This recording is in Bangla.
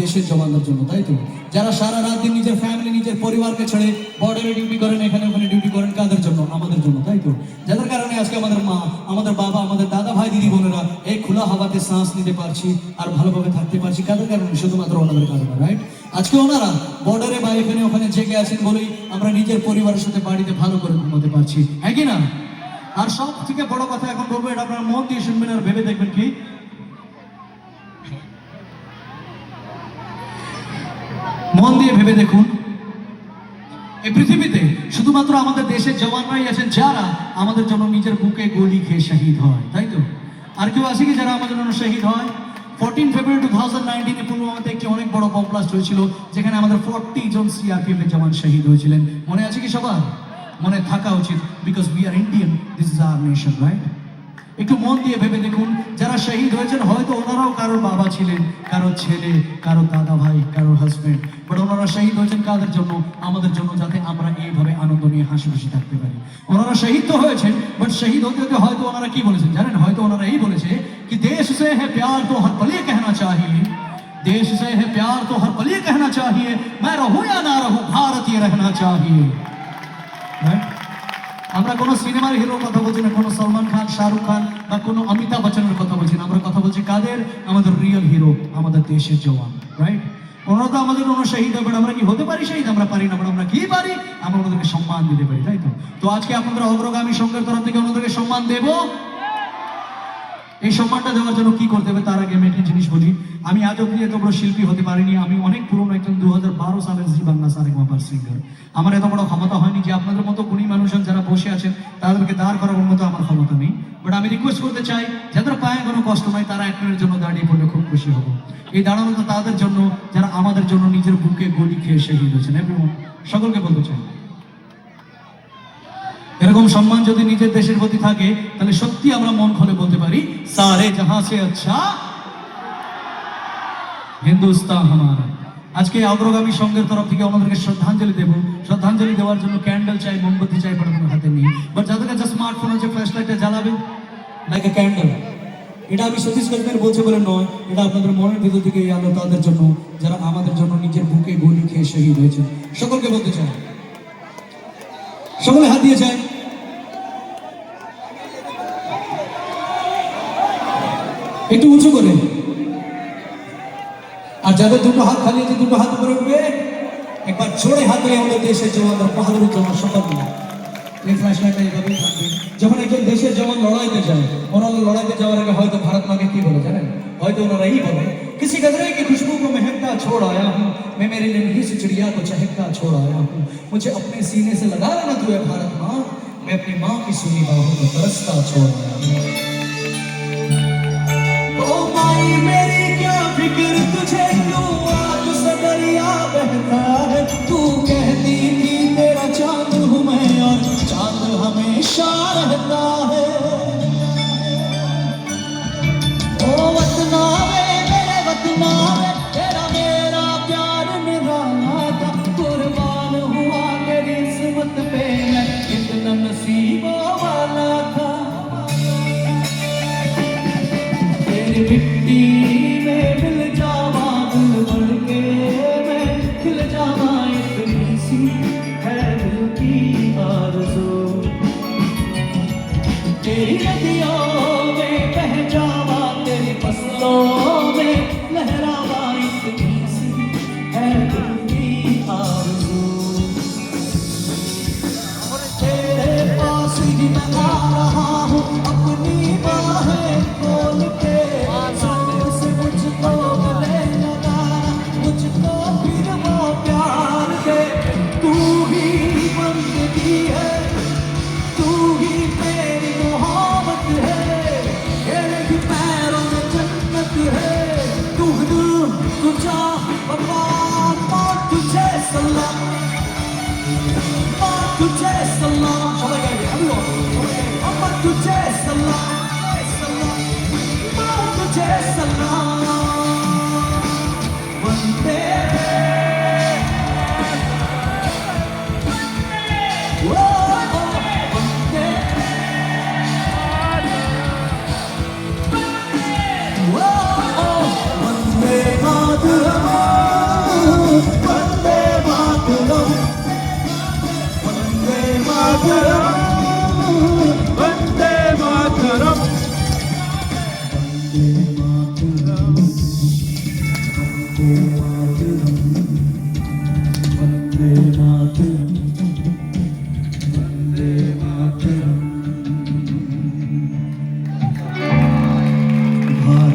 দেশের জওয়ানদের জন্য, তাই তো? যারা সারা রাত দিন নিজের ফ্যামিলি নিজের পরিবারকে ছেড়ে বর্ডারে ডিউটি করেন, এখানে ওখানে ডিউটি করেন, কাদের জন্য? আমাদের জন্য, তাই তো? যাদের কারণে আজকে আমাদের মা, আমাদের বাবা, আমাদের দাদা ভাই দিদি বোনেরা এই খোলা হাওয়াতে শ্বাস নিতে পারছি আর ভালোভাবে থাকতে পারছি, কাদের কারণে? শুধুমাত্র ওনাদের কারণে, রাইট? আজকে ওনারা বর্ডারে বা এখানে ওখানে জেগে আছেন বলেই আমরা নিজের পরিবারের সাথে বাড়িতে ভালো করে ঘুমাতে পারছি, হ্যাঁ কি না? আর সব থেকে বড় কথা এখন বলবো, এটা আপনারা মন দিয়ে শুনবেন আর ভেবে দেখবেন, কি মন দিয়ে ভেবে দেখুন, এই পৃথিবীতে শুধুমাত্র আমাদের দেশের জওয়ানরাই আছেন যারা আমাদের জন্য নিজের বুকে গুলি খেয়ে শহীদ হয়, তাই তো? আর কেউ আছে কি যারা আমাদের জন্য শহীদ হয়? 14 ফেব্রুয়ারি 2019 পুলওয়ামাতে একটি অনেক বড় বম ব্লাস্ট হয়েছিল, যেখানে আমাদের 40 জন সিআরপিএফ এর জওয়ান শহীদ হয়েছিলেন। মনে আছে কি সবার? মনে থাকা উচিত, because we are Indian, this is our nation, right? একটু মন দিয়ে ভেবে দেখুন, যারা শহীদ হয়েছেন হয়তো ওনারাও কারোর বাবা ছিলেন, কারো ছেলে, কারো দাদা ভাই, কারো হাজবেন্ড, বাট ওনারা শহীদ হয়েছেন কাদের জন্য? আমাদের জন্য, যাতে আমরা এইভাবে আনন্দ নিয়ে হাসি খুশি থাকতে পারি। ওনারা শহীদ তো হয়েছেন, বাট শহীদ হতে হতে হয়তো ওনারা কি বলেছেন জানেন? হয়তো ওনারা এই বলেছে कि देश से है प्यार तो हर पल ये कहना चाहिए, देश से है प्यार तो हर पल ये कहना चाहिए, मैं रहूं या ना रहूं भारत ये रहना चाहिए, राइट? আমরা কোনো সিনেমার হিরোর কথা বলছি না, কোনো সলমান খান, শাহরুখ খান বা কোনো অমিতাভ বচ্চনের কথা বলছি না, আমরা কথা বলছি কাদের? আমাদের রিয়েল হিরো, আমাদের দেশের জওয়ান, রাইট? ওনারা তো আমাদের কোনো শহীদ হবে, আমরা কি হতে পারি শহীদ? আমরা পারি না, আমরা কি পারি? আমরা ওনাদেরকে সম্মান দিতে পারি, তাই তো? তো আজকে আপনাদের অগ্রগামী সংঘের তরফ থেকে ওনাদেরকে সম্মান দেব। এই সম্মানটা দেওয়ার জন্য কি করতে হবে তার আগে আমি একটা জিনিস বলি। আমি আজ অব্দি এত বড় শিল্পী হতে পারিনি, আমি অনেক পুরনো একজন 2012 সালের জি বাংলা সারেগামাপার সিঙ্গার। আমার এত বড় ক্ষমতা হয়নি যে আপনাদের মতো গুণী মানুষজন যারা বসে আছেন তাদেরকে দাঁড় করানোর মতো আমার ক্ষমতা নেই, বাট আমি রিকোয়েস্ট করতে চাই যাদের পায়ে কোনো কষ্ট নয় তারা এক মিনিটের জন্য দাঁড়িয়ে পড়লে খুব খুশি হব। এই দাঁড়ানোটা তাদের জন্য যারা আমাদের জন্য নিজের বুকে গুলি খেয়ে শহীদ হয়েছেন। এভরিওয়ান, সকলকে বলতে চাই এরকম সম্মান যদি নিজের দেশের প্রতি থাকে তাহলে সত্যি আমরা মন খুলে বলতে পারি সারে জাহাঁ সে আচ্ছা হিন্দুস্তান হামারা। আজকে অগ্রগামী সংঘের তরফ থেকে আমাদেরকে শ্রদ্ধাঞ্জলি দেব। শ্রদ্ধাঞ্জলি দেওয়ার জন্য ক্যান্ডেল চাই, মোমবাতি চাই, পরে কোনো হাতে নেই। বাট যাদের কাছে স্মার্টফোন আছে ফ্ল্যাশ লাইটটা জ্বালাবে লাইক এ ক্যান্ডেল। এটা আমি সতীশ গজমের বলছে বলে নয়, এটা আপনাদের মনের ভিতর থেকে এই আলো তাদের জন্য যারা আমাদের জন্য নিজের বুকে গুলি খেয়ে শহীদ হয়েছে। সকলকে বলতে চাই, সকলে হাত দিয়ে যায়। একটু উঁচু করে। আর যাদের দুটো হাত খালি আছে দুটো হাত উপরে উঠবে, একবার জোরে হাত দিয়ে আমাদের দেশের জওয়ানদের বাহাদুরি জওয়ান সকল মিলে এই ফ্ল্যাশ লাইটটা এইভাবেই থাকবে। যখন একজন দেশের জওয়ান লড়াইতে যায়, ওনারা লড়াইতে যাওয়ার আগে হয়তো ভারত মাকে কি বলে জানেন? হয়তো ওনারা এই বলে, किसी गजरे की खुशबू को महकता छोड़ आया हूँ, मैं मेरे लिए नहीं सी चिड़िया को चहकता छोड़ आया हूँ, मुझे अपने सीने से लगा लेना तू है भारत माँ, मैं अपनी माँ की सूनी बाहों को तरसता छोड़ आया हूँ। ओ माई मेरी क्या फिक्र तुझे क्यों आज से दरिया बहता है, तू कहती थी तेरा चांद हूँ मैं और चांद हमेशा रहता है। ओ वतना वे मेरे वतना वे, तेरा मेरा प्यार निराला था, कुर्बान हुआ तेरी किस्मत पे मैं कितना नसीबों वाला था। तेरी मिट्टी में मिल जावा दिल बढ़ के मैं खिल जावा, इतनी सी है दिल की आरज़ू। तेरी नदियों में बह जावा, तेरी फसलों में लहरावा, इतनी सी है दिल की आरज़ू। तेरे पास ही मैं आ रहा हूँ अपनी बाहें खोल के, साथ से मुझको गले लगा, मुझको फिर वो प्यार दे। तू ही बंदगी है, तू ही मेरी मोहब्बत है, तेरे ही पैरों में जन्नत है। तू तुझा भगवान माँ तुझे सलाम, माँ तुझे सलाम, सबाई गाइए अभी और अम्मा तुझे सलाम, माँ तुझे सलाम। वंदे ओ वंदे ओ वंदे मातरम, वंदे मातरम, वंदे मातरम, वंदे मातरम। वंदे मातरम।